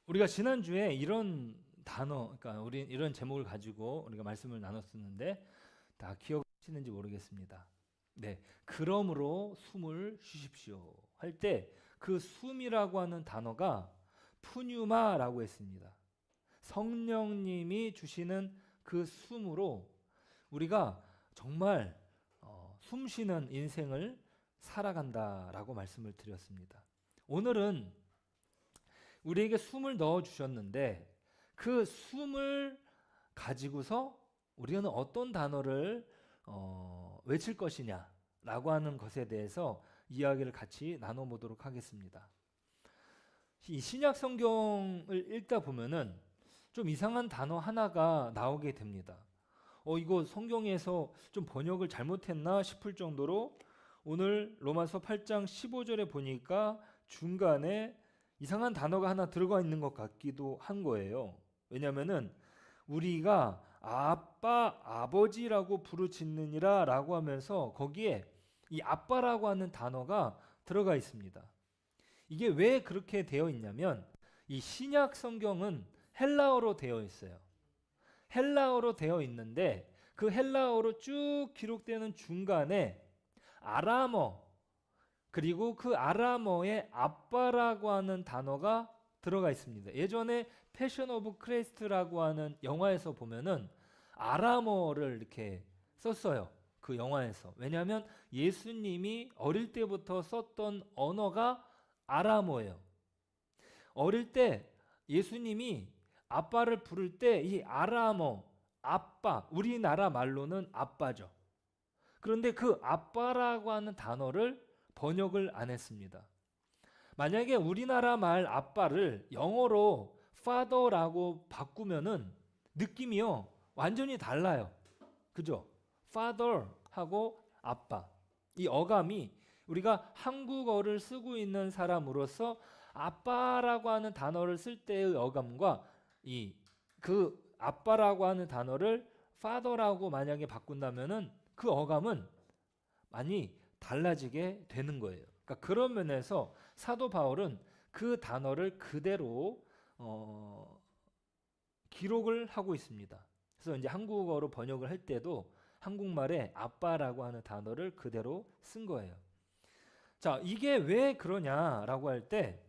우리가 지난주에 이런 단어, 그러니까 우리 이런 제목을 가지고 우리가 말씀을 나눴었는데 다 기억하시는지 모르겠습니다. 네, 그러므로 숨을 쉬십시오 할 때 그 숨이라고 하는 단어가 푸뉴마라고 했습니다. 성령님이 주시는 그 숨으로 우리가 정말 숨 쉬는 인생을 살아간다라고 말씀을 드렸습니다. 오늘은 우리에게 숨을 넣어 주셨는데 그 숨을 가지고서 우리는 어떤 단어를 외칠 것이냐라고 하는 것에 대해서 이야기를 같이 나눠보도록 하겠습니다. 이 신약 성경을 읽다 보면은 좀 이상한 단어 하나가 나오게 됩니다. 이거 성경에서 좀 번역을 잘못했나 싶을 정도로 오늘 로마서 8장 15절에 보니까 중간에 이상한 단어가 하나 들어가 있는 것 같기도 한 거예요. 왜냐하면은 우리가 아빠, 아버지라고 부르짖느니라 라고 하면서 거기에 이 아빠라고 하는 단어가 들어가 있습니다. 이게 왜 그렇게 되어 있냐면 이 신약 성경은 헬라어로 되어 있어요. 헬라어로 되어 있는데 그 헬라어로 쭉 기록되는 중간에 아람어, 그리고 그 아람어에 아빠라고 하는 단어가 들어가 있습니다. 예전에 패션 오브 크리스트라고 하는 영화에서 보면은 아람어를 이렇게 썼어요. 그 영화에서. 왜냐하면 예수님이 어릴 때부터 썼던 언어가 아람어예요. 어릴 때 예수님이 아빠를 부를 때 이 아람어, 아빠, 우리나라 말로는 아빠죠. 그런데 그 아빠라고 하는 단어를 번역을 안 했습니다. 만약에 우리나라 말 아빠를 영어로 father라고 바꾸면은 느낌이요 완전히 달라요. 그죠? father하고 아빠. 이 어감이 우리가 한국어를 쓰고 있는 사람으로서 아빠라고 하는 단어를 쓸 때의 어감과 이 그 아빠라고 하는 단어를 father라고 만약에 바꾼다면은 그 어감은 많이 달라지게 되는 거예요. 그러니까 그런 면에서 사도 바울은 그 단어를 그대로 기록을 하고 있습니다. 그래서 이제 한국어로 번역을 할 때도 한국말에 아빠라고 하는 단어를 그대로 쓴 거예요. 자, 이게 왜 그러냐라고 할 때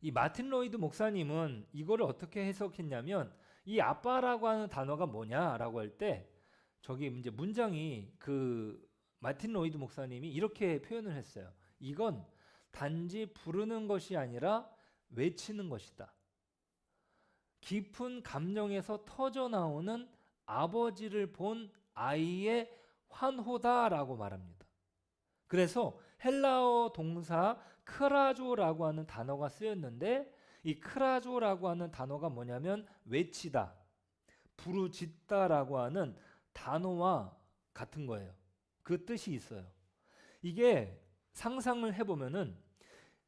이 마틴 로이드 목사님은 이거를 어떻게 해석했냐면 이 아빠라고 하는 단어가 뭐냐라고 할 때 저기 이제 문장이 그 마틴 로이드 목사님이 이렇게 표현을 했어요. 이건 단지 부르는 것이 아니라 외치는 것이다. 깊은 감정에서 터져 나오는 아버지를 본 아이의 환호다라고 말합니다. 그래서 헬라어 동사 크라조라고 하는 단어가 쓰였는데 이 크라조라고 하는 단어가 뭐냐면 외치다, 부르짖다라고 하는 단어와 같은 거예요. 그 뜻이 있어요. 이게 상상을 해보면은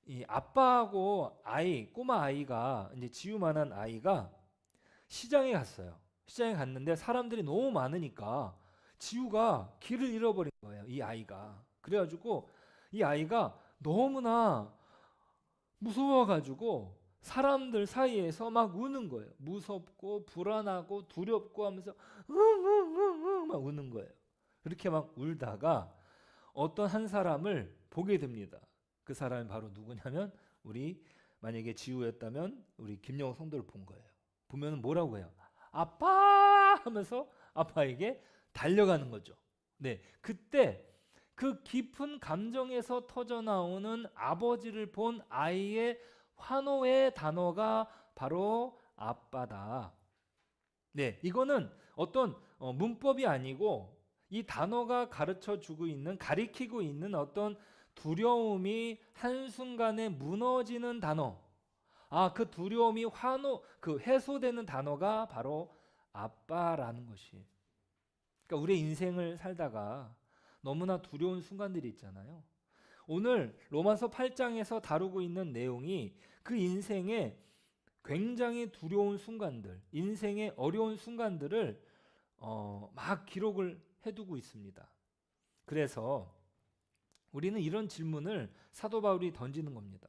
이 아빠하고 아이, 꼬마 아이가 이제 지우만한 아이가 시장에 갔어요. 시장에 갔는데 사람들이 너무 많으니까 지우가 길을 잃어버린 거예요. 이 아이가. 그래가지고 이 아이가 너무나 무서워가지고 사람들 사이에서 막 우는 거예요. 무섭고 불안하고 두렵고 하면서 응응응응 막 우는 거예요. 그렇게 막 울다가 어떤 한 사람을 보게 됩니다. 그 사람이 바로 누구냐면 우리 만약에 지우였다면 우리 김영호 성도를 본 거예요. 보면 뭐라고 해요? 아빠 하면서 아빠에게 달려가는 거죠. 네, 그때 그 깊은 감정에서 터져 나오는 아버지를 본 아이의 환호의 단어가 바로 아빠다. 네, 이거는 어떤 문법이 아니고 이 단어가 가르쳐 주고 있는, 가리키고 있는 어떤 두려움이 한순간에 무너지는 단어. 그 두려움이 해소되는 단어가 바로 아빠라는 것이. 그러니까 우리의 인생을 살다가 너무나 두려운 순간들이 있잖아요. 오늘 로마서 8장에서 다루고 있는 내용이 그 인생의 굉장히 두려운 순간들, 인생의 어려운 순간들을 막 기록을 해두고 있습니다. 그래서 우리는 이런 질문을 사도 바울이 던지는 겁니다.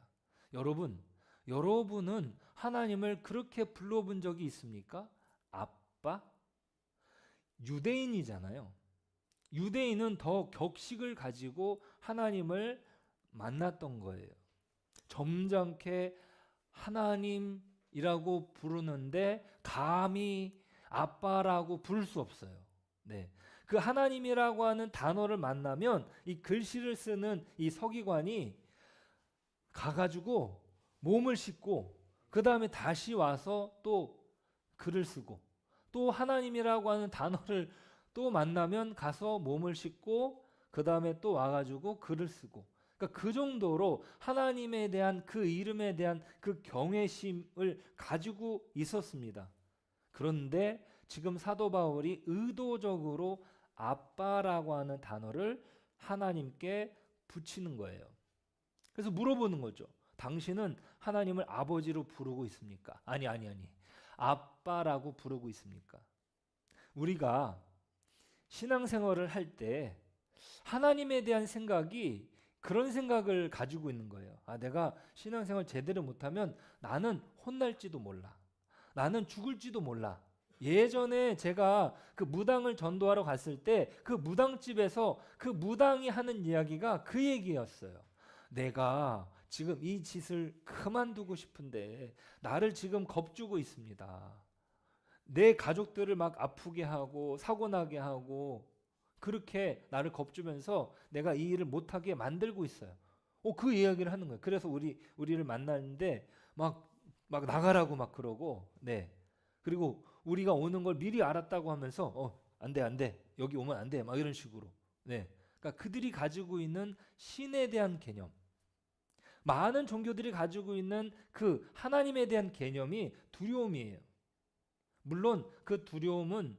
여러분, 여러분은 하나님을 그렇게 불러본 적이 있습니까? 아빠? 유대인이잖아요. 유대인은 더 격식을 가지고 하나님을 만났던 거예요. 점잖게 하나님이라고 부르는데 감히 아빠라고 부를 수 없어요. 네. 그 하나님이라고 하는 단어를 만나면 이 글씨를 쓰는 이 서기관이 가가지고 몸을 씻고 그 다음에 다시 와서 또 글을 쓰고 또 하나님이라고 하는 단어를 또 만나면 가서 몸을 씻고 그 다음에 또 와가지고 글을 쓰고 그러니까 그 정도로 하나님에 대한 그 이름에 대한 그 경외심을 가지고 있었습니다. 그런데 지금 사도 바울이 의도적으로 아빠라고 하는 단어를 하나님께 붙이는 거예요. 그래서 물어보는 거죠. 당신은 하나님을 아버지로 부르고 있습니까? 아니. 아빠라고 부르고 있습니까? 우리가 신앙생활을 할 때 하나님에 대한 생각이 그런 생각을 가지고 있는 거예요. 내가 신앙생활 제대로 못하면 나는 혼날지도 몰라. 나는 죽을지도 몰라. 예전에 제가 그 무당을 전도하러 갔을 때 그 무당집에서 그 무당이 하는 이야기가 그 얘기였어요. 내가 지금 이 짓을 그만두고 싶은데 나를 지금 겁주고 있습니다. 내 가족들을 막 아프게 하고 사고나게 하고 그렇게 나를 겁주면서 내가 이 일을 못하게 만들고 있어요. 그 이야기를 하는 거예요. 그래서 우리를 만나는데 막 나가라고 막 그러고, 네. 그리고 우리가 오는 걸 미리 알았다고 하면서 안 돼. 여기 오면 안 돼. 막 이런 식으로. 네. 그러니까 그들이 가지고 있는 신에 대한 개념. 많은 종교들이 가지고 있는 그 하나님에 대한 개념이 두려움이에요. 물론 그 두려움은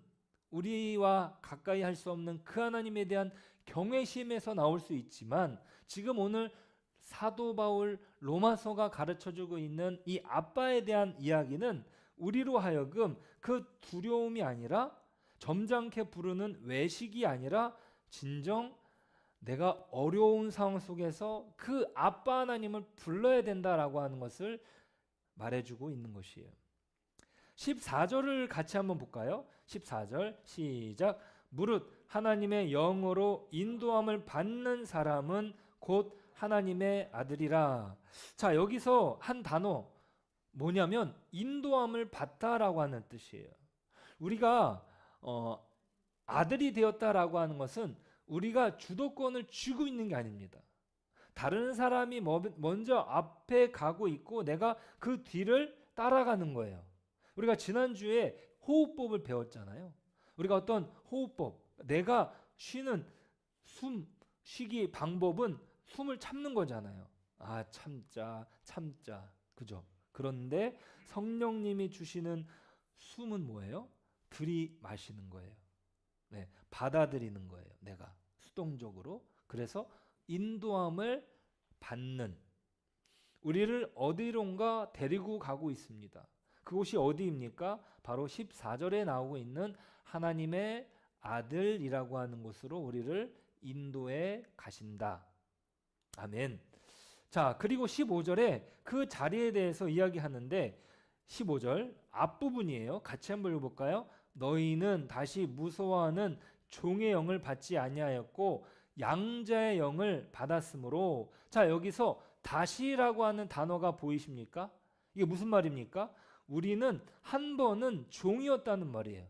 우리와 가까이 할 수 없는 그 하나님에 대한 경외심에서 나올 수 있지만 지금 오늘 사도 바울 로마서가 가르쳐주고 있는 이 아빠에 대한 이야기는 우리로 하여금 그 두려움이 아니라 점잖게 부르는 외식이 아니라 진정 내가 어려운 상황 속에서 그 아빠 하나님을 불러야 된다라고 하는 것을 말해주고 있는 것이에요. 14절을 같이 한번 볼까요? 14절 시작. 무릇 하나님의 영으로 인도함을 받는 사람은 곧 하나님의 아들이라. 자, 여기서 한 단어 뭐냐면 인도함을 받다라고 하는 뜻이에요. 우리가 아들이 되었다라고 하는 것은 우리가 주도권을 쥐고 있는 게 아닙니다. 다른 사람이 먼저 앞에 가고 있고 내가 그 뒤를 따라가는 거예요. 우리가 지난주에 호흡법을 배웠잖아요. 우리가 어떤 호흡법, 내가 쉬는 쉬기 방법은 숨을 참는 거잖아요. 참자. 그죠? 그런데 성령님이 주시는 숨은 뭐예요? 들이마시는 거예요. 네, 받아들이는 거예요. 내가 수동적으로. 그래서 인도함을 받는 우리를 어디론가 데리고 가고 있습니다. 그곳이 어디입니까? 바로 14절에 나오고 있는 하나님의 아들이라고 하는 곳으로 우리를 인도해 가신다. 아멘. 자, 그리고 15절에 그 자리에 대해서 이야기하는데 15절 앞부분이에요. 같이 한번 읽어볼까요? 너희는 다시 무서워하는 종의 영을 받지 아니하였고 양자의 영을 받았으므로. 자, 여기서 다시라고 하는 단어가 보이십니까? 이게 무슨 말입니까? 우리는 한 번은 종이었다는 말이에요.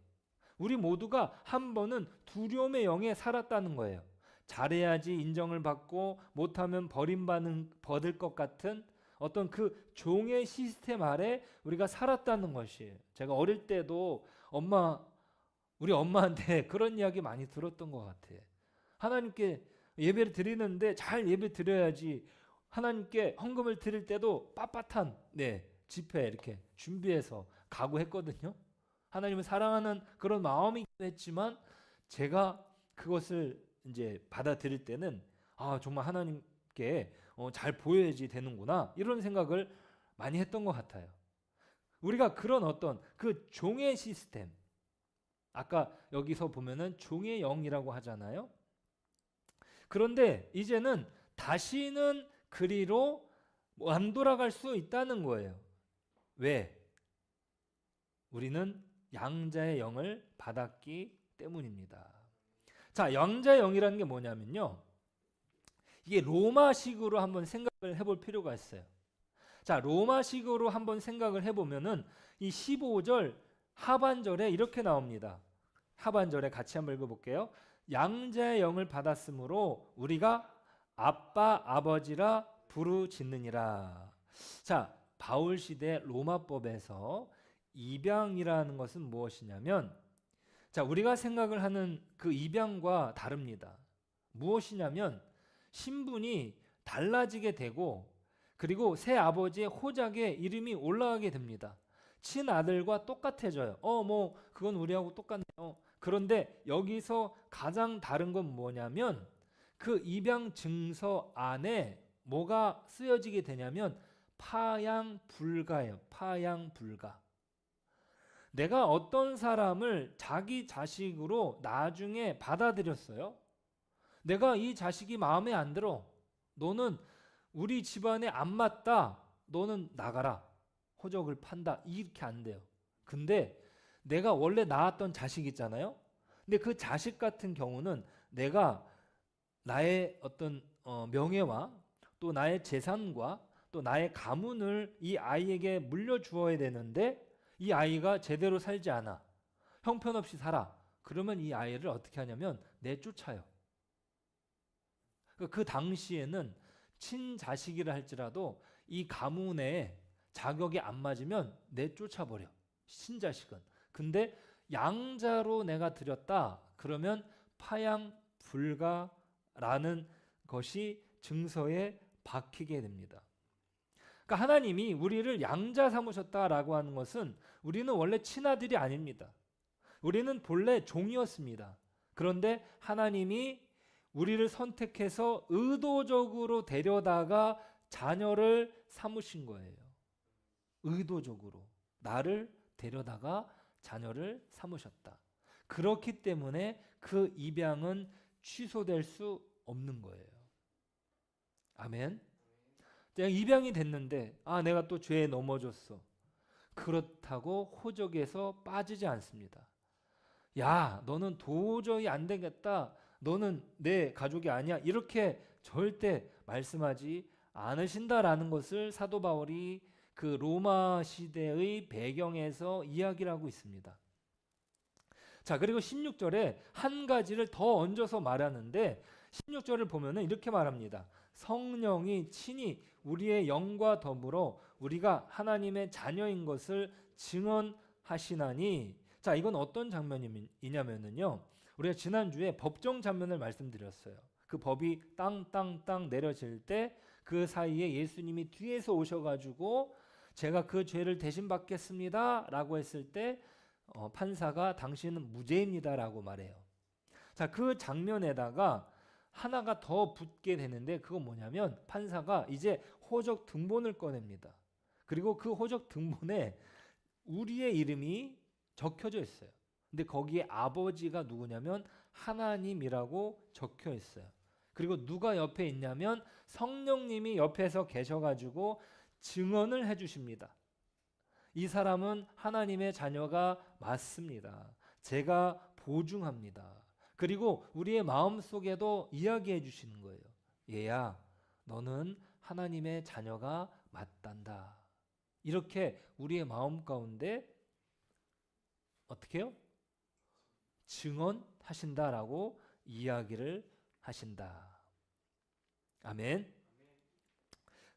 우리 모두가 한 번은 두려움의 영에 살았다는 거예요. 잘해야지 인정을 받고 못하면 버림받을 것 같은 어떤 그 종의 시스템 아래 우리가 살았다는 것이에요. 제가 어릴 때도 우리 엄마한테 그런 이야기 많이 들었던 것 같아요. 하나님께 예배를 드리는데 잘 예배 드려야지. 하나님께 헌금을 드릴 때도 빳빳한 지폐 이렇게 준비해서 가고 했거든요. 하나님을 사랑하는 그런 마음이기도 했지만 제가 그것을 이제 받아들일 때는 정말 하나님께 잘 보여야지 되는구나 이런 생각을 많이 했던 것 같아요. 우리가 그런 어떤 그 종의 시스템, 아까 여기서 보면은 종의 영이라고 하잖아요. 그런데 이제는 다시는 그리로 안 돌아갈 수 있다는 거예요. 왜? 우리는 양자의 영을 받았기 때문입니다. 자, 양자의 영이라는 게 뭐냐면요. 이게 로마식으로 한번 생각을 해볼 필요가 있어요. 자, 로마식으로 한번 생각을 해보면은 이 15절 하반절에 이렇게 나옵니다. 하반절에 같이 한번 읽어볼게요. 양자의 영을 받았으므로 우리가 아빠 아버지라 부르짖느니라. 자, 바울 시대 로마법에서 입양이라는 것은 무엇이냐면, 자, 우리가 생각을 하는 그 입양과 다릅니다. 무엇이냐면 신분이 달라지게 되고, 그리고 새 아버지의 호적에 이름이 올라가게 됩니다. 친아들과 똑같아져요. 뭐 그건 우리하고 똑같네요. 그런데 여기서 가장 다른 건 뭐냐면 그 입양 증서 안에 뭐가 쓰여지게 되냐면 파양불가예요. 파양불가. 내가 어떤 사람을 자기 자식으로 나중에 받아들였어요. 내가 이 자식이 마음에 안 들어. 너는 우리 집안에 안 맞다. 너는 나가라. 호적을 판다. 이렇게 안 돼요. 근데 내가 원래 낳았던 자식 있잖아요. 근데 그 자식 같은 경우는 내가 나의 어떤 명예와 또 나의 재산과 또 나의 가문을 이 아이에게 물려주어야 되는데 이 아이가 제대로 살지 않아. 형편없이 살아. 그러면 이 아이를 어떻게 하냐면 내쫓아요. 그 당시에는 친자식이라 할지라도 이 가문에 자격이 안 맞으면 내쫓아버려. 친자식은. 근데 양자로 내가 드렸다. 그러면 파양불가라는 것이 증서에 박히게 됩니다. 그러니까 하나님이 우리를 양자 삼으셨다라고 하는 것은 우리는 원래 친아들이 아닙니다. 우리는 본래 종이었습니다. 그런데 하나님이 우리를 선택해서 의도적으로 데려다가 자녀를 삼으신 거예요. 의도적으로 나를 데려다가 자녀를 삼으셨다. 그렇기 때문에 그 입양은 취소될 수 없는 거예요. 아멘. 내가 입양이 됐는데 내가 또 죄에 넘어졌어. 그렇다고 호적에서 빠지지 않습니다. 야, 너는 도저히 안 되겠다. 너는 내 가족이 아니야. 이렇게 절대 말씀하지 않으신다라는 것을 사도 바울이 그 로마 시대의 배경에서 이야기를 하고 있습니다. 자, 그리고 16절에 한 가지를 더 얹어서 말하는데 16절을 보면은 이렇게 말합니다. 성령이 친히 우리의 영과 더불어 우리가 하나님의 자녀인 것을 증언하시나니. 자, 이건 어떤 장면이냐면요. 우리가 지난주에 법정 장면을 말씀드렸어요. 그 법이 땅땅땅 내려질 때 그 사이에 예수님이 뒤에서 오셔가지고 제가 그 죄를 대신 받겠습니다 라고 했을 때 판사가 당신은 무죄입니다 라고 말해요. 자, 그 장면에다가 하나가 더 붙게 되는데 그건 뭐냐면 판사가 이제 호적 등본을 꺼냅니다. 그리고 그 호적 등본에 우리의 이름이 적혀져 있어요. 근데 거기에 아버지가 누구냐면 하나님이라고 적혀 있어요. 그리고 누가 옆에 있냐면 성령님이 옆에서 계셔가지고 증언을 해주십니다. 이 사람은 하나님의 자녀가 맞습니다. 제가 보증합니다. 그리고 우리의 마음속에도 이야기해 주시는 거예요. 얘야, 너는 하나님의 자녀가 맞단다. 이렇게 우리의 마음 가운데 어떻게 해요? 증언하신다라고 이야기를 하신다. 아멘.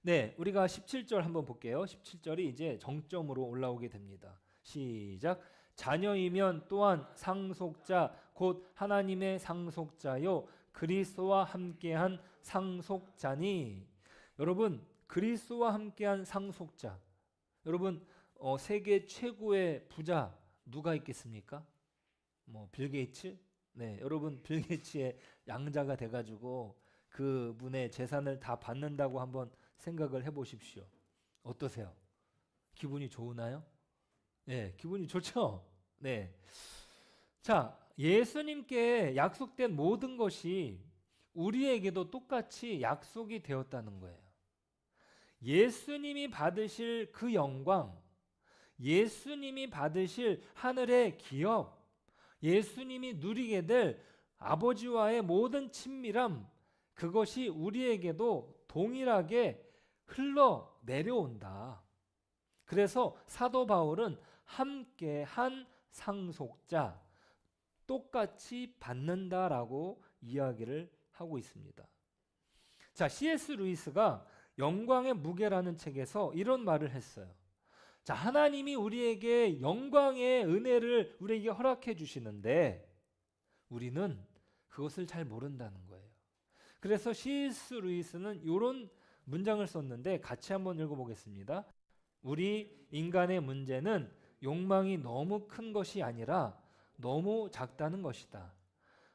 네, 우리가 17절 한번 볼게요. 17절이 이제 정점으로 올라오게 됩니다. 시작. 자녀이면 또한 상속자 곧 하나님의 상속자요 그리스도와 함께한 상속자니. 여러분, 그리스도와 함께한 상속자. 여러분, 세계 최고의 부자 누가 있겠습니까? 빌 게이츠? 네, 여러분 빌 게이츠의 양자가 돼가지고 그분의 재산을 다 받는다고 한번 생각을 해보십시오. 어떠세요? 기분이 좋으나요? 네, 기분이 좋죠? 네. 자, 예수님께 약속된 모든 것이 우리에게도 똑같이 약속이 되었다는 거예요. 예수님이 받으실 그 영광, 예수님이 받으실 하늘의 기업, 예수님이 누리게 될 아버지와의 모든 친밀함, 그것이 우리에게도 동일하게 흘러 내려온다. 그래서 사도 바울은 함께한 상속자, 똑같이 받는다라고 이야기를 하고 있습니다. 자, C.S. 루이스가 영광의 무게라는 책에서 이런 말을 했어요. 자, 하나님이 우리에게 영광의 은혜를 우리에게 허락해 주시는데 우리는 그것을 잘 모른다는 거예요. 그래서 C.S. 루이스는 이런 문장을 썼는데 같이 한번 읽어보겠습니다. 우리 인간의 문제는 욕망이 너무 큰 것이 아니라 너무 작다는 것이다.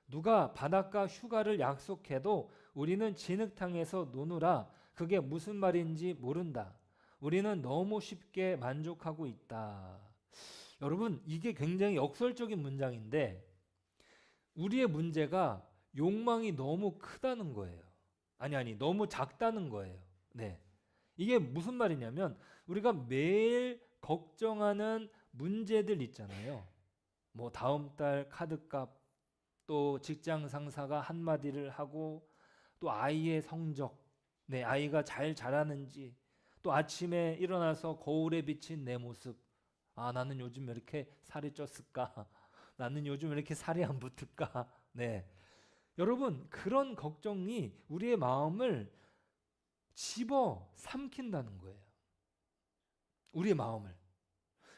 누가 바닷가 휴가를 약속해도 우리는 진흙탕에서 노느라 그게 무슨 말인지 모른다. 우리는 너무 쉽게 만족하고 있다. 여러분, 이게 굉장히 역설적인 문장인데 우리의 문제가 욕망이 너무 크다는 거예요. 아니, 너무 작다는 거예요. 네. 이게 무슨 말이냐면 우리가 매일 걱정하는 문제들 있잖아요. 뭐 다음 달 카드값, 또 직장 상사가 한마디를 하고, 또 아이의 성적, 네, 아이가 잘 자라는지, 또 아침에 일어나서 거울에 비친 내 모습, 아, 나는 요즘 왜 이렇게 살이 쪘을까? 나는 요즘 왜 이렇게 살이 안 붙을까? 네. 여러분, 그런 걱정이 우리의 마음을 집어 삼킨다는 거예요. 우리의 마음을.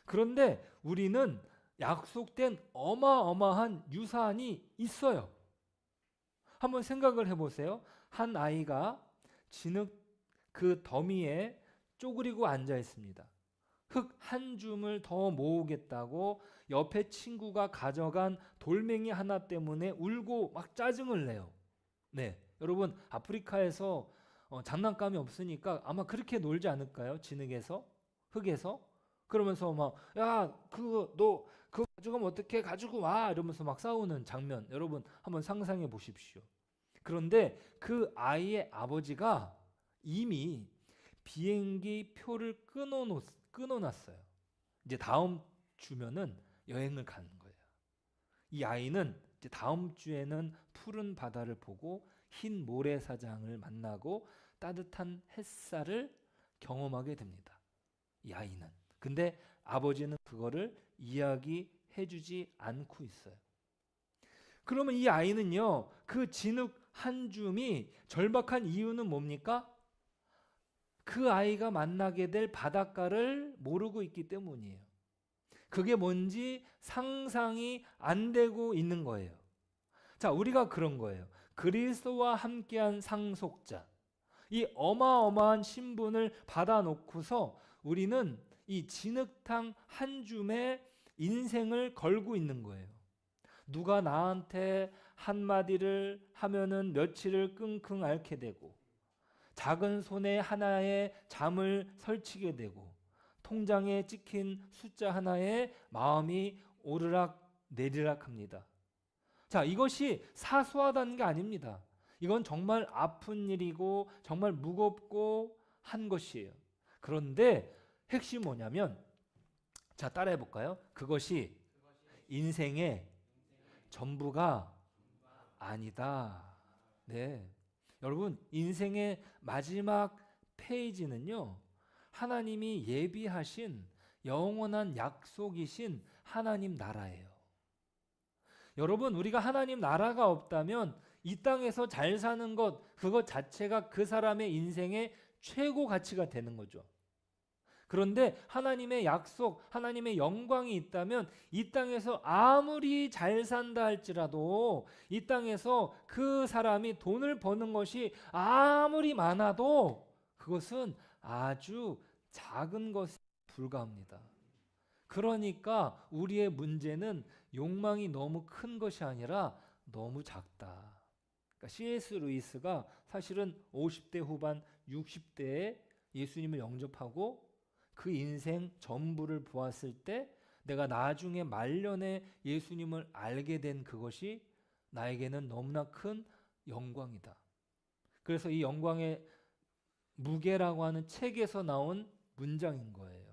그런데 우리는 약속된 어마어마한 유산이 있어요. 한번 생각을 해보세요. 한 아이가 진흙 그 더미에 쪼그리고 앉아 있습니다. 흙 한 줌을 더 모으겠다고 옆에 친구가 가져간 돌멩이 하나 때문에 울고 막 짜증을 내요. 네, 여러분 아프리카에서 장난감이 없으니까 아마 그렇게 놀지 않을까요? 진흙에서, 흙에서. 그러면서 막 야, 너 그거 가져가면 어떻게 가지고 와 이러면서 막 싸우는 장면 여러분 한번 상상해 보십시오. 그런데 그 아이의 아버지가 이미 비행기 표를 끊어놨어요. 이제 다음 주면은 여행을 가는 거예요. 이 아이는 이제 다음 주에는 푸른 바다를 보고 흰 모래사장을 만나고 따뜻한 햇살을 경험하게 됩니다. 이 아이는. 근데 아버지는 그거를 이야기해주지 않고 있어요. 그러면 이 아이는요, 그 진흙 한 줌이 절박한 이유는 뭡니까? 그 아이가 만나게 될 바닷가를 모르고 있기 때문이에요. 그게 뭔지 상상이 안 되고 있는 거예요. 자, 우리가 그런 거예요. 그리스도와 함께한 상속자, 이 어마어마한 신분을 받아놓고서 우리는 이 진흙탕 한 줌에 인생을 걸고 있는 거예요. 누가 나한테 한마디를 하면은 며칠을 끙끙 앓게 되고, 작은 손에 하나에 잠을 설치게 되고, 통장에 찍힌 숫자 하나에 마음이 오르락 내리락 합니다. 자, 이것이 사소하다는 게 아닙니다. 이건 정말 아픈 일이고 정말 무겁고 한 것이에요. 그런데 핵심이 뭐냐면, 자, 따라해 볼까요? 그것이 인생의 전부가 아니다. 네. 여러분, 인생의 마지막 페이지는요, 하나님이 예비하신 영원한 약속이신 하나님 나라예요. 여러분, 우리가 하나님 나라가 없다면 이 땅에서 잘 사는 것, 그것 자체가 그 사람의 인생의 최고 가치가 되는 거죠. 그런데 하나님의 약속, 하나님의 영광이 있다면 이 땅에서 아무리 잘 산다 할지라도 이 땅에서 그 사람이 돈을 버는 것이 아무리 많아도 그것은 아주 작은 것에 불과합니다. 그러니까 우리의 문제는 욕망이 너무 큰 것이 아니라 너무 작다. 그러니까 C.S. 루이스가 사실은 50대 후반, 60대에 예수님을 영접하고 그 인생 전부를 보았을 때 내가 나중에 말년에 예수님을 알게 된 그것이 나에게는 너무나 큰 영광이다. 그래서 이 영광의 무게라고 하는 책에서 나온 문장인 거예요.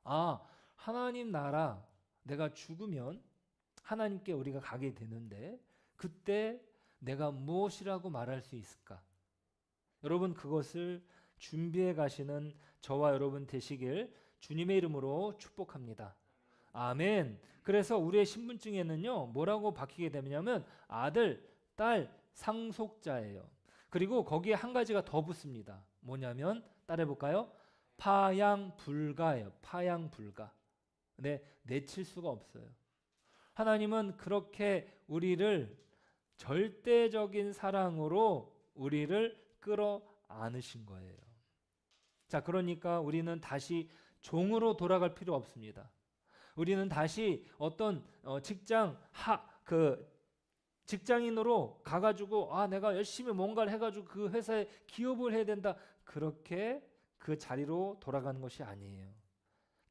아, 하나님 나라, 내가 죽으면 하나님께 우리가 가게 되는데 그때 내가 무엇이라고 말할 수 있을까? 여러분, 그것을 준비해 가시는 저와 여러분 되시길 주님의 이름으로 축복합니다. 아멘. 그래서 우리의 신분증에는요, 뭐라고 박히게 되냐면 아들, 딸, 상속자예요. 그리고 거기에 한 가지가 더 붙습니다. 뭐냐면 따라해 볼까요? 파양불가예요. 파양불가. 네, 내칠 수가 없어요. 하나님은 그렇게 우리를 절대적인 사랑으로 우리를 끌어 안으신 거예요. 자, 그러니까 우리는 다시 종으로 돌아갈 필요 없습니다. 우리는 다시 어떤 직장인으로 가가지고 내가 열심히 뭔가를 해가지고 그 회사에 기업을 해야 된다. 그렇게 그 자리로 돌아가는 것이 아니에요.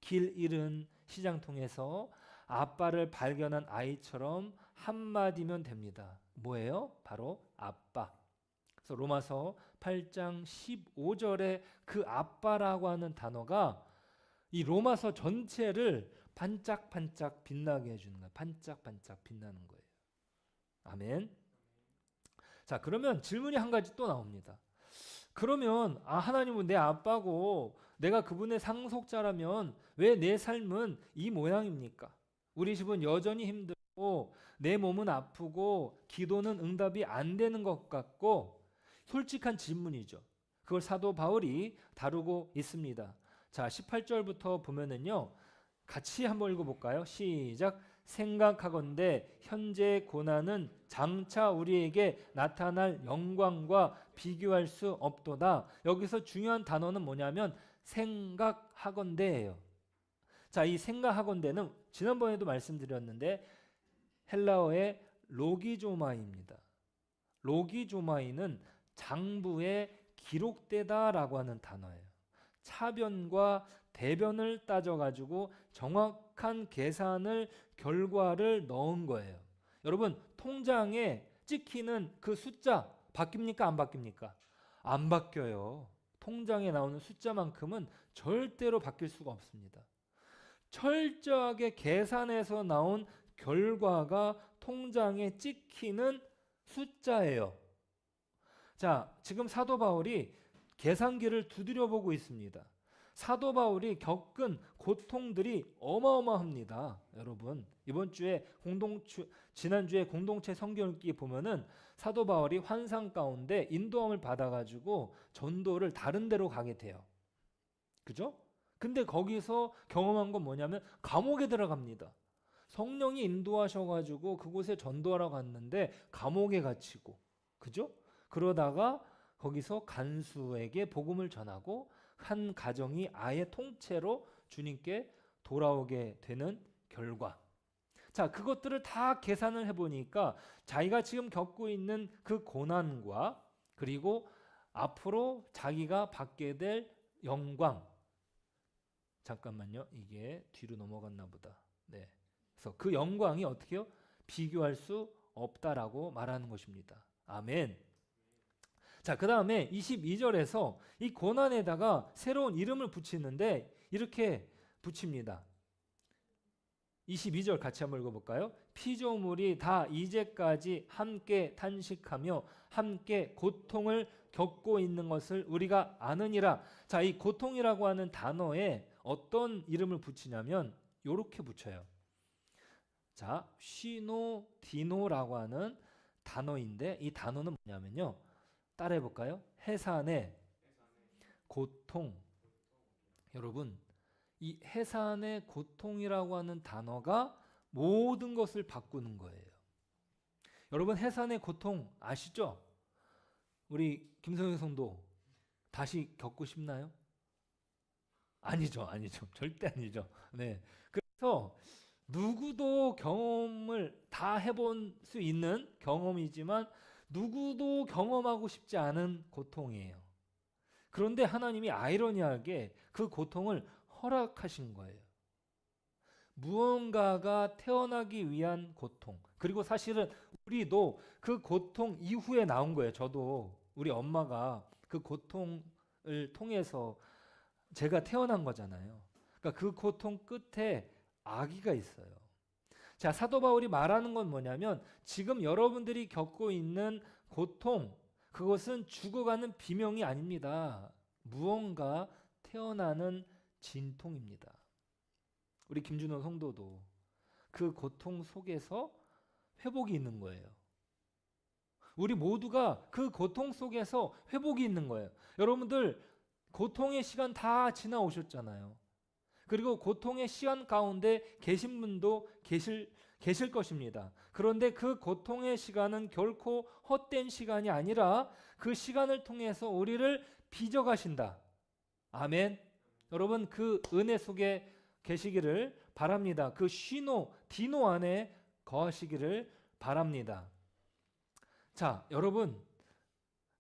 길 잃은 시장통에서 아빠를 발견한 아이처럼 한마디면 됩니다. 뭐예요? 바로 아빠. 그래서 로마서 8장 15절에 그 아빠라고 하는 단어가 이 로마서 전체를 반짝반짝 빛나게 해주는 거예요. 반짝반짝 빛나는 거예요. 아멘. 자, 그러면 질문이 한 가지 또 나옵니다. 그러면 하나님은 내 아빠고 내가 그분의 상속자라면 왜 내 삶은 이 모양입니까? 우리 집은 여전히 힘들고 내 몸은 아프고 기도는 응답이 안 되는 것 같고, 솔직한 질문이죠. 그걸 사도 바울이 다루고 있습니다. 자, 18절부터 보면은요, 같이 한번 읽어볼까요? 시작. 생각하건대 현재의 고난은 장차 우리에게 나타날 영광과 비교할 수 없도다. 여기서 중요한 단어는 뭐냐면 생각하건대예요. 자, 이 생각하건대는 지난번에도 말씀드렸는데 헬라어의 로기조마이입니다. 로기조마이는 장부에 기록되다라고 하는 단어예요. 차변과 대변을 따져가지고 정확한 계산을 결과를 넣은 거예요. 여러분, 통장에 찍히는 그 숫자 바뀝니까? 안 바뀝니까? 안 바뀌어요. 통장에 나오는 숫자만큼은 절대로 바뀔 수가 없습니다. 철저하게 계산해서 나온 결과가 통장에 찍히는 숫자예요. 자, 지금 사도 바울이 계산기를 두드려 보고 있습니다. 사도 바울이 겪은 고통들이 어마어마합니다. 여러분, 지난주에 공동체 성경 읽기 보면은 사도 바울이 환상 가운데 인도함을 받아가지고 전도를 다른 데로 가게 돼요. 그죠? 근데 거기서 경험한 건 뭐냐면 감옥에 들어갑니다. 성령이 인도하셔가지고 그곳에 전도하러 갔는데 감옥에 갇히고, 그죠? 그러다가 거기서 간수에게 복음을 전하고 한 가정이 아예 통째로 주님께 돌아오게 되는 결과. 자, 그것들을 다 계산을 해보니까 자기가 지금 겪고 있는 그 고난과 그리고 앞으로 자기가 받게 될 영광. 잠깐만요. 이게 뒤로 넘어갔나 보다. 네. 그래서 그 영광이 어떻게요? 비교할 수 없다라고 말하는 것입니다. 아멘. 자, 그 다음에 22절에서 이 고난에다가 새로운 이름을 붙이는데 이렇게 붙입니다. 22절 같이 한번 읽어볼까요? 피조물이 다 이제까지 함께 탄식하며 함께 고통을 겪고 있는 것을 우리가 아느니라. 자, 이 고통이라고 하는 단어에 어떤 이름을 붙이냐면 이렇게 붙여요. 자, 쉬노디노라고 하는 단어인데 이 단어는 뭐냐면요, 따라해 볼까요? 해산의 고통. 여러분, 이 해산의 고통이라고 하는 단어가 모든 것을 바꾸는 거예요. 여러분, 해산의 고통 아시죠? 우리 김성현 성도 다시 겪고 싶나요? 아니죠. 절대 아니죠. 네. 그래서 누구도 경험을 다 해본 수 있는 경험이지만 누구도 경험하고 싶지 않은 고통이에요. 그런데 하나님이 아이러니하게 그 고통을 허락하신 거예요. 무언가가 태어나기 위한 고통. 그리고 사실은 우리도 그 고통 이후에 나온 거예요. 저도 우리 엄마가 그 고통을 통해서 제가 태어난 거잖아요. 그러니까 그 고통 끝에 아기가 있어요. 자, 사도 바울이 말하는 건 뭐냐면 지금 여러분들이 겪고 있는 고통, 그것은 죽어가는 비명이 아닙니다. 무언가 태어나는 진통입니다. 우리 김준호 성도도 그 고통 속에서 회복이 있는 거예요. 우리 모두가 그 고통 속에서 회복이 있는 거예요. 여러분들 고통의 시간 다 지나오셨잖아요. 그리고 고통의 시간 가운데 계신 분도 계실 것입니다. 그런데 그 고통의 시간은 결코 헛된 시간이 아니라 그 시간을 통해서 우리를 빚어가신다. 아멘. 여러분 그 은혜 속에 계시기를 바랍니다. 그 디노 안에 거하시기를 바랍니다. 자, 여러분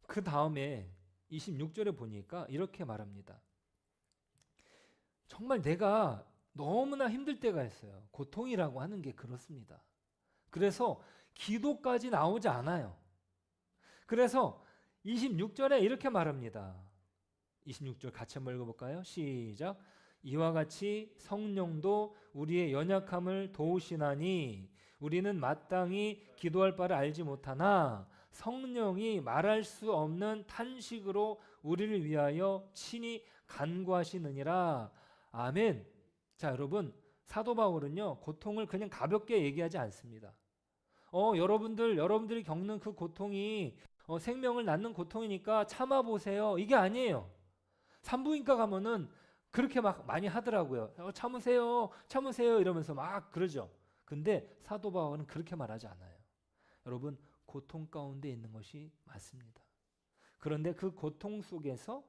그 다음에 26절에 보니까 이렇게 말합니다. 정말 내가 너무나 힘들 때가 있어요. 고통이라고 하는 게 그렇습니다. 그래서 기도까지 나오지 않아요. 그래서 26절에 이렇게 말합니다. 26절 같이 한번 읽어볼까요? 시작. 이와 같이 성령도 우리의 연약함을 도우시나니 우리는 마땅히 기도할 바를 알지 못하나 성령이 말할 수 없는 탄식으로 우리를 위하여 친히 간구하시느니라. 아멘. 자, 여러분 사도 바울은요 고통을 그냥 가볍게 얘기하지 않습니다. 여러분들이 겪는 그 고통이 생명을 낳는 고통이니까 참아보세요. 이게 아니에요. 산부인과 가면은 그렇게 막 많이 하더라고요. 참으세요 이러면서 막 그러죠. 근데 사도 바울은 그렇게 말하지 않아요. 여러분 고통 가운데 있는 것이 맞습니다. 그런데 그 고통 속에서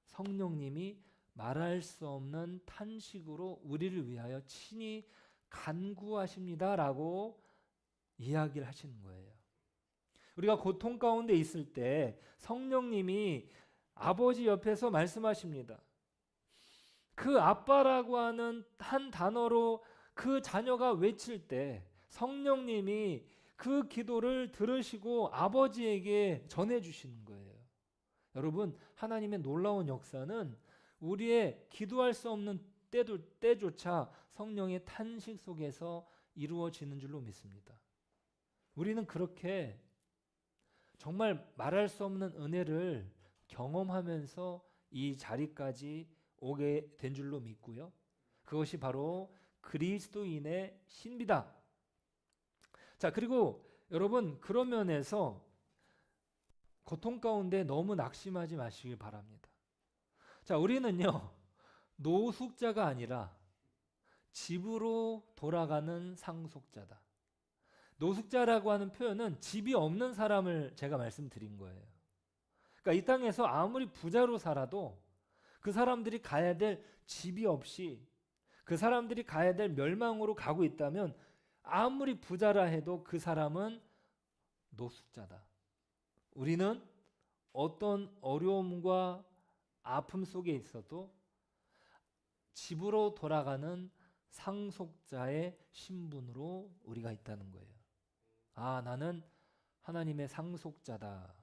성령님이 말할 수 없는 탄식으로 우리를 위하여 친히 간구하십니다라고 이야기를 하시는 거예요. 우리가 고통 가운데 있을 때 성령님이 아버지 옆에서 말씀하십니다. 그 아빠라고 하는 한 단어로 그 자녀가 외칠 때 성령님이 그 기도를 들으시고 아버지에게 전해주시는 거예요. 여러분 하나님의 놀라운 역사는 우리의 기도할 수 없는 때조차 성령의 탄식 속에서 이루어지는 줄로 믿습니다. 우리는 그렇게 정말 말할 수 없는 은혜를 경험하면서 이 자리까지 오게 된 줄로 믿고요. 그것이 바로 그리스도인의 신비다. 자, 그리고 여러분 그런 면에서 고통 가운데 너무 낙심하지 마시길 바랍니다. 자, 우리는요 노숙자가 아니라 집으로 돌아가는 상속자다. 노숙자라고 하는 표현은 집이 없는 사람을 제가 말씀드린 거예요. 그러니까 이 땅에서 아무리 부자로 살아도 그 사람들이 가야 될 집이 없이 그 사람들이 가야 될 멸망으로 가고 있다면 아무리 부자라 해도 그 사람은 노숙자다. 우리는 어떤 어려움과 아픔 속에 있어도 집으로 돌아가는 상속자의 신분으로 우리가 있다는 거예요. 아, 나는 하나님의 상속자다.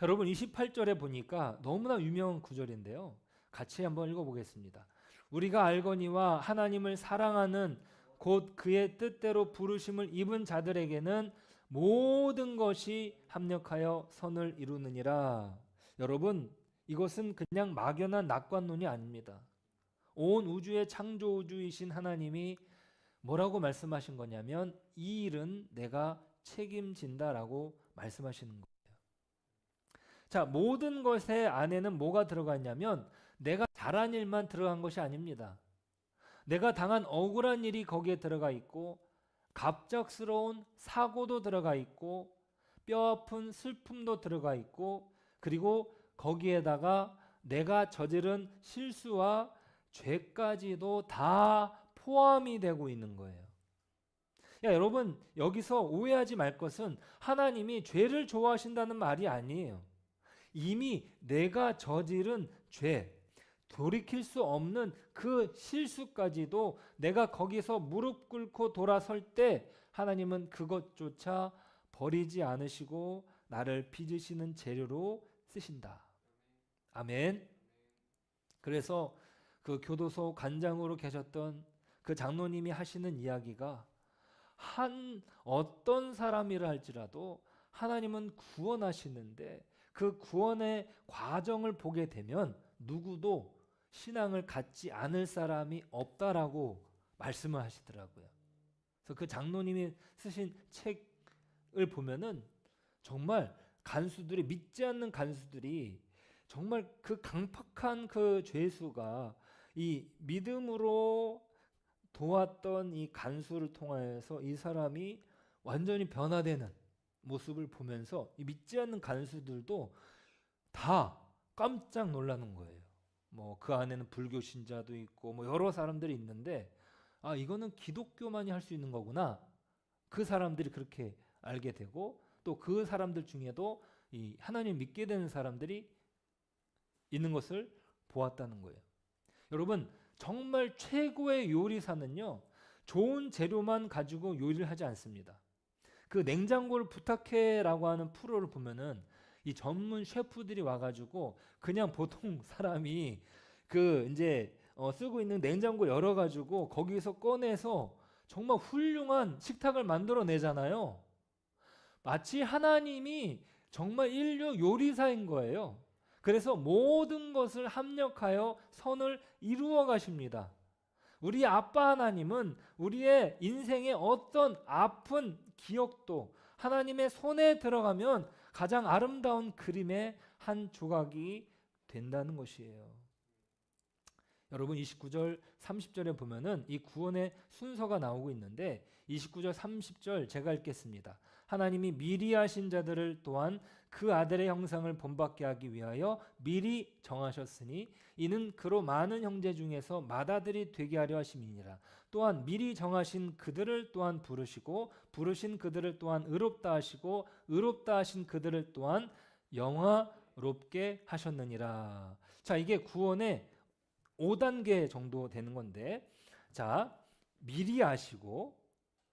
여러분 28절에 보니까 너무나 유명한 구절인데요. 같이 한번 읽어보겠습니다. 우리가 알거니와 하나님을 사랑하는 곧 그의 뜻대로 부르심을 입은 자들에게는 모든 것이 합력하여 선을 이루느니라. 여러분 이것은 그냥 막연한 낙관론이 아닙니다. 온 우주의 창조주이신 하나님이 뭐라고 말씀하신 거냐면 이 일은 내가 책임진다라고 말씀하시는 거예요. 자, 모든 것의 안에는 뭐가 들어가 있냐면 내가 잘한 일만 들어간 것이 아닙니다. 내가 당한 억울한 일이 거기에 들어가 있고 갑작스러운 사고도 들어가 있고 뼈아픈 슬픔도 들어가 있고 그리고 거기에다가 내가 저지른 실수와 죄까지도 다 포함이 되고 있는 거예요. 여러분 여기서 오해하지 말 것은 하나님이 죄를 좋아하신다는 말이 아니에요. 이미 내가 저지른 죄, 돌이킬 수 없는 그 실수까지도 내가 거기서 무릎 꿇고 돌아설 때 하나님은 그것조차 버리지 않으시고 나를 빚으시는 재료로 쓰신다. 아멘. 그래서 그 교도소 관장으로 계셨던 그 장로님이 하시는 이야기가 한 어떤 사람이라 할지라도 하나님은 구원하시는데 그 구원의 과정을 보게 되면 누구도 신앙을 갖지 않을 사람이 없다라고 말씀을 하시더라고요. 그래서 그 장로님이 쓰신 책을 보면은 정말 간수들이 믿지 않는 간수들이 정말 그 강팍한 그 죄수가 이 믿음으로 도왔던 이 간수를 통하여서 이 사람이 완전히 변화되는 모습을 보면서 이 믿지 않는 간수들도 다 깜짝 놀라는 거예요. 뭐 그 안에는 불교 신자도 있고 뭐 여러 사람들이 있는데 아 이거는 기독교만이 할 수 있는 거구나. 그 사람들이 그렇게 알게 되고 또 그 사람들 중에도 이 하나님 믿게 되는 사람들이 있는 것을 보았다는 거예요. 여러분 정말 최고의 요리사는요 좋은 재료만 가지고 요리를 하지 않습니다. 그 냉장고를 부탁해라고 하는 프로를 보면은 이 전문 셰프들이 와가지고 그냥 보통 사람이 그 이제 쓰고 있는 냉장고 열어가지고 거기서 꺼내서 정말 훌륭한 식탁을 만들어내잖아요. 마치 하나님이 정말 인류 요리사인 거예요. 그래서 모든 것을 합력하여 선을 이루어 가십니다. 우리 아빠 하나님은 우리의 인생의 어떤 아픈 기억도 하나님의 손에 들어가면 가장 아름다운 그림의 한 조각이 된다는 것이에요. 여러분 29절 30절에 보면은 이 구원의 순서가 나오고 있는데 29절 30절 제가 읽겠습니다. 하나님이 미리 하신 자들을 또한 그 아들의 형상을 본받게 하기 위하여 미리 정하셨으니 이는 그로 많은 형제 중에서 맏아들이 되게 하려 하심이니라. 또한 미리 정하신 그들을 또한 부르시고 부르신 그들을 또한 의롭다 하시고 의롭다 하신 그들을 또한 영화롭게 하셨느니라. 자, 이게 구원의 5단계 정도 되는 건데 자, 미리 아시고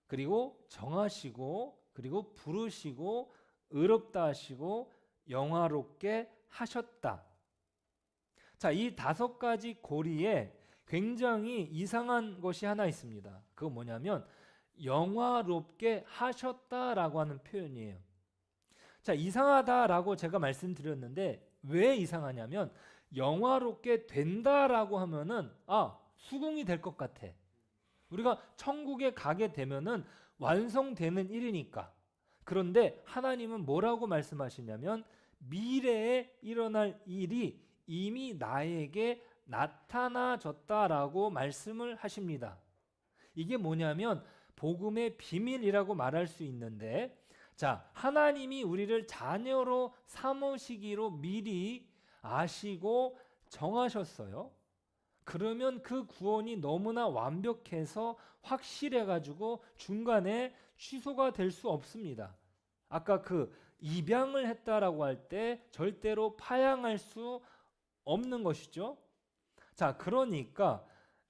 그리고 정하시고 그리고 부르시고 의롭다 하시고 영화롭게 하셨다. 자, 이 5가지 고리에 굉장히 이상한 것이 하나 있습니다. 그거 뭐냐면 영화롭게 하셨다라고 하는 표현이에요. 자, 이상하다라고 제가 말씀드렸는데 왜 이상하냐면 영화롭게 된다라고 하면은 수긍이 될 것 같아. 우리가 천국에 가게 되면은 완성되는 일이니까. 그런데 하나님은 뭐라고 말씀하시냐면 미래에 일어날 일이 이미 나에게 나타나졌다라고 말씀을 하십니다. 이게 뭐냐면 복음의 비밀이라고 말할 수 있는데 자, 하나님이 우리를 자녀로 삼으시기로 미리 아시고 정하셨어요. 그러면 그 구원이 너무나 완벽해서 확실해가지고 중간에 취소가 될 수 없습니다. 아까 그 입양을 했다라고 할 때 절대로 파양할 수 없는 것이죠. 자, 그러니까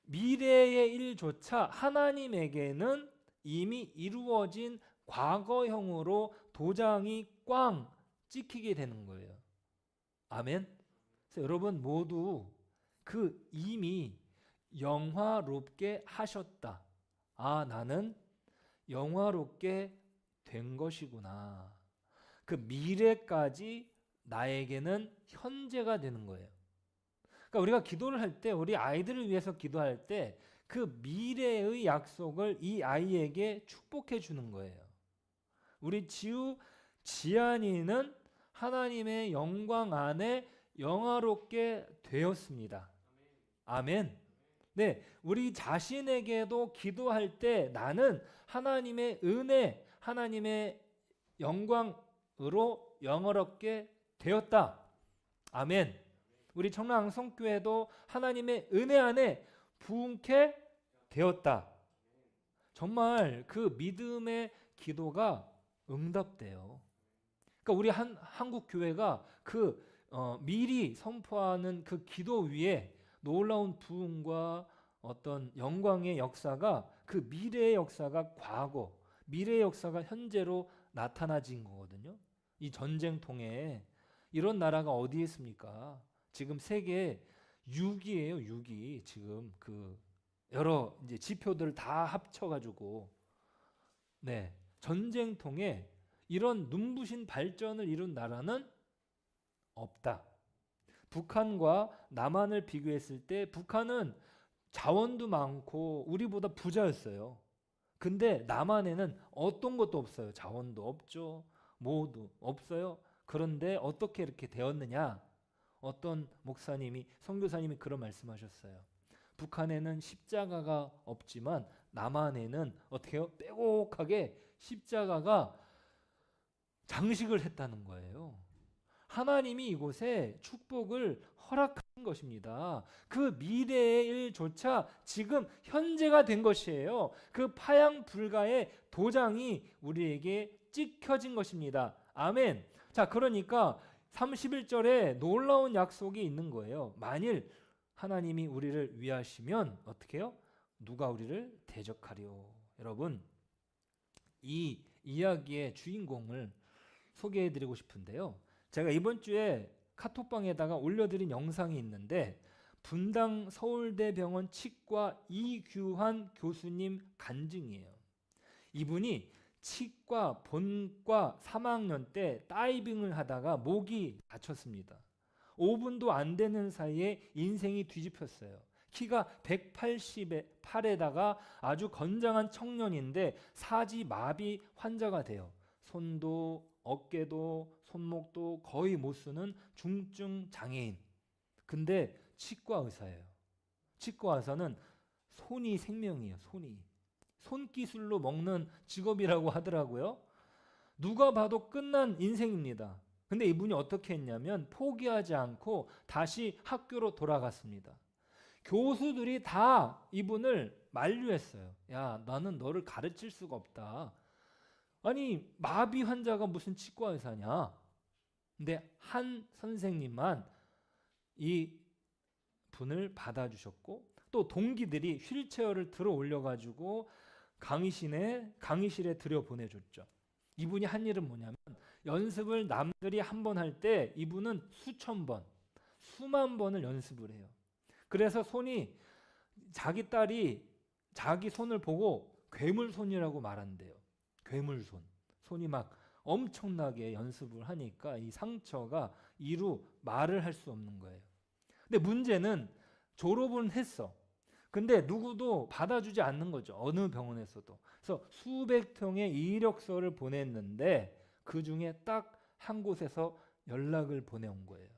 미래의 일조차 하나님에게는 이미 이루어진 과거형으로 도장이 꽝 찍히게 되는 거예요. 아멘. 그래서 여러분 모두 그 이미 영화롭게 하셨다. 나는 영화롭게 된 것이구나. 그 미래까지 나에게는 현재가 되는 거예요. 그러니까 우리가 기도를 할 때 우리 아이들을 위해서 기도할 때 그 미래의 약속을 이 아이에게 축복해 주는 거예요. 우리 지안이는 하나님의 영광 안에 영화롭게 되었습니다. 아멘. 네, 우리 자신에게도 기도할 때 나는 하나님의 은혜, 하나님의 영광으로 영화롭게 되었다. 아멘. 우리 청라앙성교회도 하나님의 은혜 안에 부흥케 되었다. 정말 그 믿음의 기도가 응답돼요. 그러니까 우리 한국 교회가 그 미리 선포하는 그 기도 위에 놀라운 부흥과 어떤 영광의 역사가 그 미래의 역사가 과거, 미래의 역사가 현재로 나타나진 거거든요. 이 전쟁통에 이런 나라가 어디에 있습니까? 지금 세계 6위예요, 6위. 지금 그 여러 이제 지표들을 다 합쳐가지고 네 전쟁통에 이런 눈부신 발전을 이룬 나라는 없다. 북한과 남한을 비교했을 때 북한은 자원도 많고 우리보다 부자였어요. 근데 남한에는 어떤 것도 없어요. 자원도 없죠. 뭐도 없어요. 그런데 어떻게 이렇게 되었느냐? 어떤 목사님이 선교사님이 그런 말씀하셨어요. 북한에는 십자가가 없지만 남한에는 어떻게요? 빼곡하게 십자가가 장식을 했다는 거예요. 하나님이 이곳에 축복을 허락한 것입니다. 그 미래의 일조차 지금 현재가 된 것이에요. 그 파양 불가의 도장이 우리에게 찍혀진 것입니다. 아멘. 자, 그러니까 31절에 놀라운 약속이 있는 거예요. 만일 하나님이 우리를 위하시면 어떻게 해요? 누가 우리를 대적하리요? 여러분, 이 이야기의 주인공을 소개해드리고 싶은데요. 제가 이번 주에 카톡방에다가 올려드린 영상이 있는데 분당 서울대병원 치과 이규환 교수님 간증이에요. 이분이 치과 본과 3학년 때 다이빙을 하다가 목이 다쳤습니다. 5분도 안 되는 사이에 인생이 뒤집혔어요. 키가 188에다가 아주 건장한 청년인데 사지 마비 환자가 돼요. 손도 어깨도 손목도 거의 못 쓰는 중증 장애인. 근데 치과 의사예요. 치과 의사는 손이 생명이에요. 손이. 손기술로 먹는 직업이라고 하더라고요. 누가 봐도 끝난 인생입니다. 근데 이분이 어떻게 했냐면 포기하지 않고 다시 학교로 돌아갔습니다. 교수들이 다 이분을 만류했어요. 야, 나는 너를 가르칠 수가 없다. 아니, 마비 환자가 무슨 치과 의사냐? 근데 한 선생님만 이 분을 받아주셨고 또 동기들이 휠체어를 들어 올려가지고 강의실에 들여보내줬죠. 이분이 한 일은 뭐냐면 연습을 남들이 한 번 할 때 이분은 수천 번, 수만 번을 연습을 해요. 그래서 자기 딸이 자기 손을 보고 괴물손이라고 말한대요. 괴물손. 손이 막 엄청나게 연습을 하니까 이 상처가 이루 말을 할 수 없는 거예요. 근데 문제는 졸업은 했어. 근데 누구도 받아주지 않는 거죠. 어느 병원에서도. 그래서 수백 통의 이력서를 보냈는데 그 중에 딱 한 곳에서 연락을 보내온 거예요.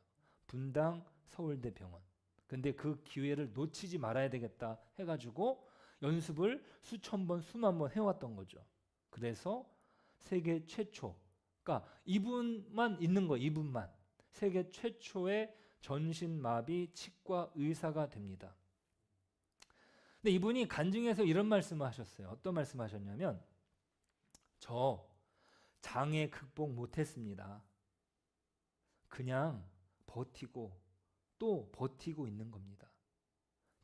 분당 서울대병원. 근데 그 기회를 놓치지 말아야 되겠다 해가지고 연습을 수천 번, 수만 번 해왔던 거죠. 그래서 세계 최초, 그러니까 이분만 있는 거예요. 이분만. 세계 최초의 전신마비 치과 의사가 됩니다. 근데 이분이 간증에서 이런 말씀을 하셨어요. 어떤 말씀을 하셨냐면 저 장애 극복 못했습니다. 그냥 버티고 또 버티고 있는 겁니다.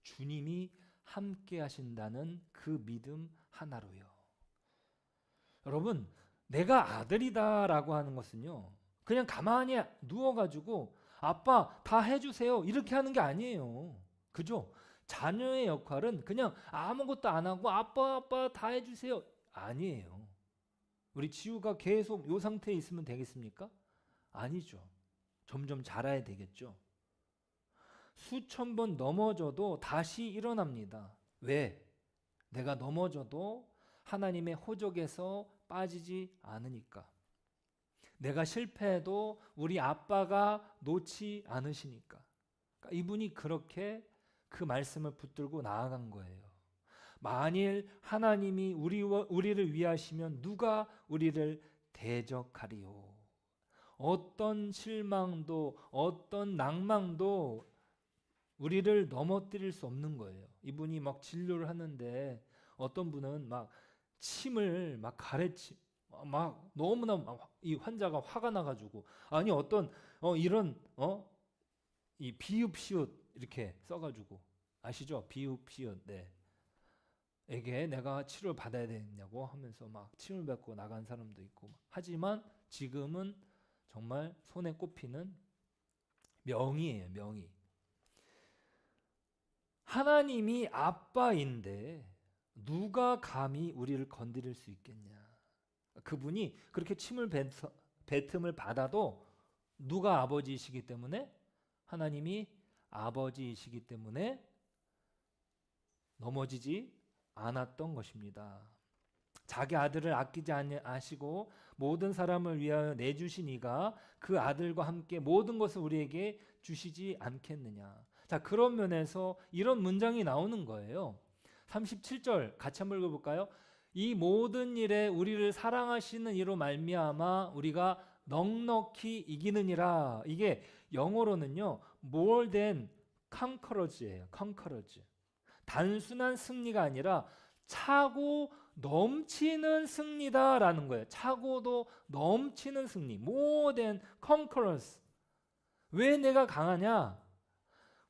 주님이 함께 하신다는 그 믿음 하나로요. 여러분, 내가 아들이다라고 하는 것은요. 그냥 가만히 누워가지고 아빠 다 해주세요 이렇게 하는 게 아니에요. 그죠? 자녀의 역할은 그냥 아무것도 안 하고 아빠 다 해주세요 아니에요. 우리 지우가 계속 이 상태에 있으면 되겠습니까? 아니죠. 점점 자라야 되겠죠. 수천 번 넘어져도 다시 일어납니다. 왜? 내가 넘어져도 하나님의 호적에서 빠지지 않으니까. 내가 실패해도 우리 아빠가 놓지 않으시니까. 그러니까 이분이 그렇게 그 말씀을 붙들고 나아간 거예요. 만일 하나님이 우리를 위하시면 누가 우리를 대적하리요. 어떤 실망도 어떤 낭망도 우리를 넘어뜨릴 수 없는 거예요. 이분이 막 진료를 하는데 어떤 분은 막 침을 막 막 너무나 이 환자가 화가 나가지고 아니 어떤 이런 이 비읍시옷 이렇게 써가지고 아시죠? 비읍시옷 네. 에게 내가 치료를 받아야 되겠냐고 하면서 막 침을 뱉고 나간 사람도 있고 하지만 지금은 정말 손에 꼽히는 명의예요, 명의. 하나님이 아빠인데 누가 감히 우리를 건드릴 수 있겠냐. 그분이 그렇게 침을 뱉음을 받아도 누가 아버지이시기 때문에, 하나님이 아버지이시기 때문에 넘어지지 않았던 것입니다. 자기 아들을 아끼지 아니하시고 모든 사람을 위하여 내주신 이가 그 아들과 함께 모든 것을 우리에게 주시지 않겠느냐. 자, 그런 면에서 이런 문장이 나오는 거예요. 37절 같이 한번 읽어볼까요? 이 모든 일에 우리를 사랑하시는 이로 말미암아 우리가 넉넉히 이기느니라. 이게 영어로는요, more than conquerors예요. conquerors. 단순한 승리가 아니라 차고 넘치는 승리다라는 거예요. 차고도 넘치는 승리. more than conquerors. 왜 내가 강하냐?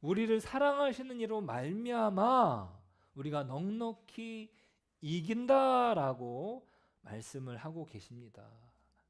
우리를 사랑하시는 이로 말미암아 우리가 넉넉히 이긴다라고 말씀을 하고 계십니다.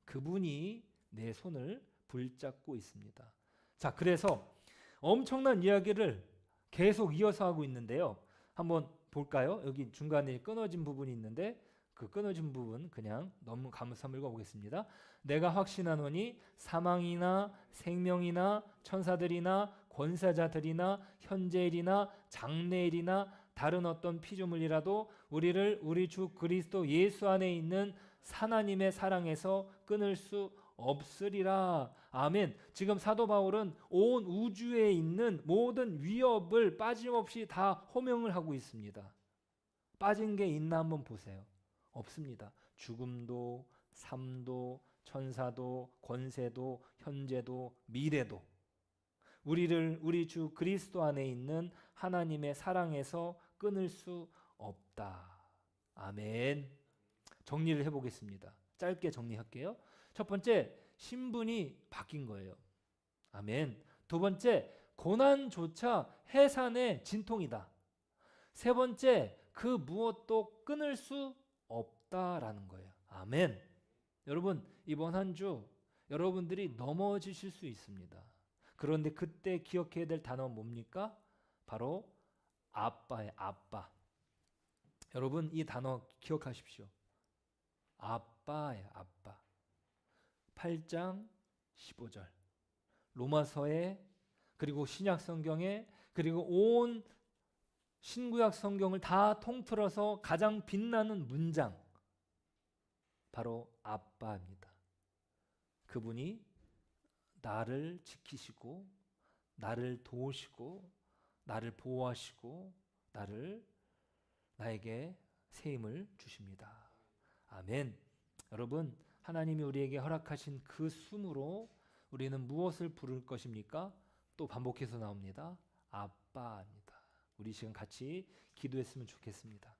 그분이 내 손을 붙잡고 있습니다. 자, 그래서 엄청난 이야기를 계속 이어서 하고 있는데요. 한번 볼까요? 여기 중간에 끊어진 부분이 있는데 그 끊어진 부분 그냥 넘어가면서 한번 읽어보겠습니다. 내가 확신하노니 사망이나 생명이나 천사들이나 권세자들이나 현재일이나 장래일이나 다른 어떤 피조물이라도 우리를 우리 주 그리스도 예수 안에 있는 하나님의 사랑에서 끊을 수 없으리라. 아멘. 지금 사도 바울은 온 우주에 있는 모든 위협을 빠짐없이 다 호명을 하고 있습니다. 빠진 게 있나 한번 보세요. 없습니다. 죽음도, 삶도, 천사도, 권세도, 현재도, 미래도 우리를 우리 주 그리스도 안에 있는 하나님의 사랑에서 끊을 수 없다. 아멘. 정리를 해보겠습니다. 짧게 정리할게요. 첫 번째, 신분이 바뀐 거예요. 아멘. 두 번째, 고난조차 해산의 진통이다. 세 번째, 그 무엇도 끊을 수 없다라는 거예요. 아멘. 여러분, 이번 한 주 여러분들이 넘어지실 수 있습니다. 그런데 그때 기억해야 될 단어는 뭡니까? 바로 아빠예요. 아빠. 여러분, 이 단어 기억하십시오. 아빠예요. 아빠. 8장 15절 로마서에, 그리고 신약 성경에, 그리고 온 신구약 성경을 다 통틀어서 가장 빛나는 문장, 바로 아빠입니다. 그분이 나를 지키시고 나를 도우시고 나를 보호하시고 나에게 새 힘을 주십니다. 아멘. 여러분, 하나님이 우리에게 허락하신 그 숨으로 우리는 무엇을 부를 것입니까? 또 반복해서 나옵니다. 아빠입니다. 우리 시간 같이 기도했으면 좋겠습니다.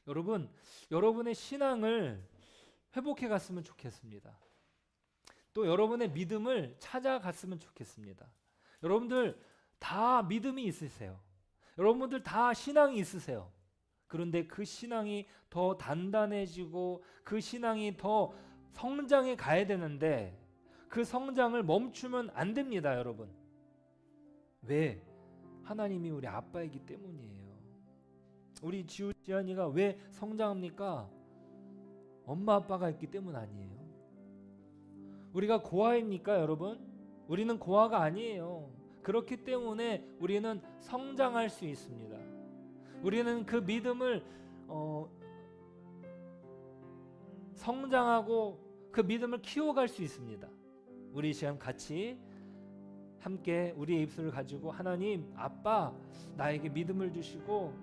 여러분, 여러분의 신앙을 회복해 갔으면 좋겠습니다. 또 여러분의 믿음을 찾아갔으면 좋겠습니다. 여러분들 다 믿음이 있으세요. 여러분들 다 신앙이 있으세요. 그런데 그 신앙이 더 단단해지고 그 신앙이 더 성장해 가야 되는데 그 성장을 멈추면 안 됩니다, 여러분. 왜? 하나님이 우리 아빠이기 때문이에요. 우리 지연이가 왜 성장합니까? 엄마 아빠가 있기 때문 아니에요. 우리가 고아입니까, 여러분? 우리는 고아가 아니에요. 그렇기 때문에 우리는 성장할 수 있습니다. 우리는 그 믿음을 성장하고 그 믿음을 키워갈 수 있습니다. 우리 시간 같이 함께 우리의 입술을 가지고 하나님, 아빠, 나에게 믿음을 주시고